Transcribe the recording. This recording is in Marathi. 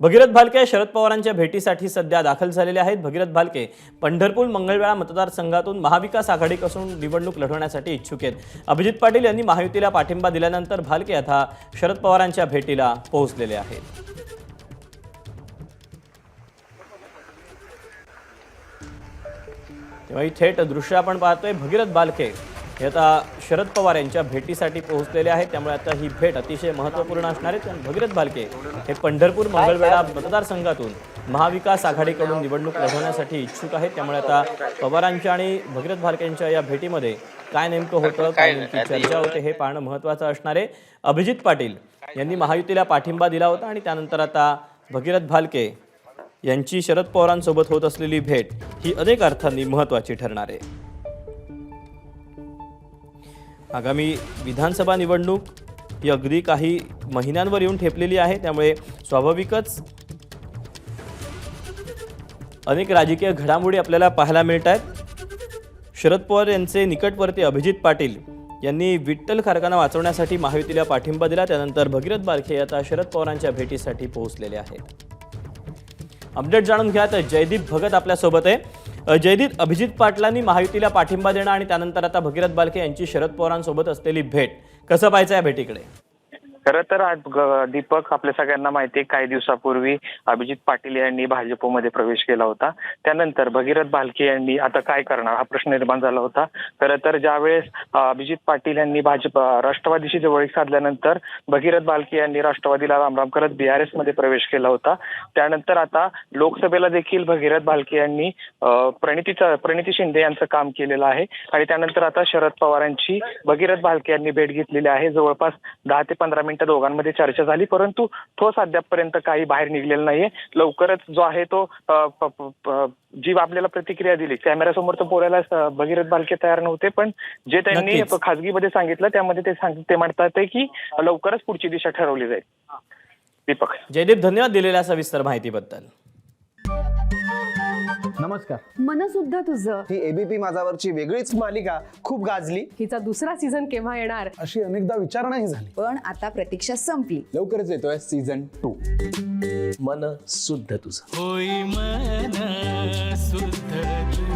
भगीरथ भालके शरद पवारांच्या भेटीसाठी सध्या दाखल झालेले आहेत। भगीरथ भालके पंढरपूर मंगळवेढा मतदारसंघातून महाविकास आघाडीपासून निवडणूक लढवण्यासाठी इच्छुक आहेत। अभिजित पाटील यांनी महायुतीला पाठिंबा दिल्यानंतर भालके आता शरद पवारांच्या भेटीला पोहोचलेले आहेत। तेव्हा ही थेट दृश्य आपण पाहतोय। भगीरथ भालके हे आता शरद पवार यांच्या भेटीसाठी पोहोचलेले आहेत, त्यामुळे आता ही भेट अतिशय महत्त्वपूर्ण असणार आहे। भगीरथ भालके हे पंढरपूर मंगळवेढा मतदारसंघातून महाविकास आघाडीकडून निवडणूक लढवण्यासाठी इच्छुक आहेत, त्यामुळे आता पवारांच्या आणि भगीरथ भालकेंच्या या भेटीमध्ये काय नेमकं होतं, काय नेमकी चर्चा होते हे पाहणं महत्त्वाचं असणार आहे। अभिजित पाटील यांनी महायुतीला पाठिंबा दिला होता आणि त्यानंतर आता भगीरथ भालके यांची शरद पवारांसोबत होत असलेली भेट ही अनेक अर्थांनी महत्त्वाची ठरणार आहे। आगामी विधानसभा निवडणूक ही अगदी काही महिन्यांवर येऊन ठेपलेली आहे, त्यामुळे स्वाभाविकच अनेक राजकीय घडामोडी आपल्याला पाहायला मिळत आहेत। शरद पवार यांचे निकटवर्ती अभिजित पाटील यांनी विठ्ठल कारखाना वाचवण्यासाठी महायुतीला पाठिंबा दिला, त्यानंतर भगीरथ भालके आता शरद पवारांच्या भेटीसाठी पोहोचलेले आहेत। अपडेट जाणून घ्या तर जयदीप भगत आपल्यासोबत आहे। जयदीप, अभिजित पाटलांनी महायुतीला पाठिंबा देणं आणि त्यानंतर आता भगीरथ भालके यांची शरद पवारांसोबत असलेली भेट, कसं पाहायचं या भेटीकडे? खरं तर आज दीपक, आपल्या सगळ्यांना माहिती आहे, काही दिवसापूर्वी अभिजित पाटील यांनी भाजपमध्ये प्रवेश केला होता। त्यानंतर भगीरथ भालके यांनी आता काय करणार हा प्रश्न निर्माण झाला होता। खरं तर ज्यावेळेस अभिजित पाटील यांनी राष्ट्रवादीशी जवळीक साधल्यानंतर भगीरथ भालके यांनी राष्ट्रवादीला रामराम करत BRS मध्ये प्रवेश केला होता। त्यानंतर आता लोकसभेला देखील भगीरथ भालके यांनी प्रणिती शिंदे यांचं काम केलेलं आहे आणि त्यानंतर आता शरद पवारांची भगीरथ भालके यांनी भेट घेतलेली आहे। जवळपास 10 ते 15 मिनिटं दोघांमध्ये चर्चा झाली, परंतु ठोस अद्यापपर्यंत काही बाहेर निघलेलं नाहीये। लवकरच जो आहे तो जी आपल्याला प्रतिक्रिया दिली, कॅमेऱ्यासमोर तर बोलायला भगीरथ भालके तयार नव्हते, पण जे त्यांनी खासगीमध्ये सांगितलं त्यामध्ये ते म्हणतात की लवकरच पुढची दिशा ठरवली जाईल। दीपक, जयदीप, धन्यवाद दिलेल्या सविस्तर माहितीबद्दल। नमस्कार। मन सुद्धा तुझं ही ABP माझावरची वेगळीच मालिका खूप गाजली। हिचा दुसरा सीझन केव्हा येणार अशी अनेकदा विचारणाही झाली, पण आता प्रतीक्षा संपली। लवकरच येतोय सीझन 2। मन शुद्ध तुझं होई मन शुद्ध तुझं।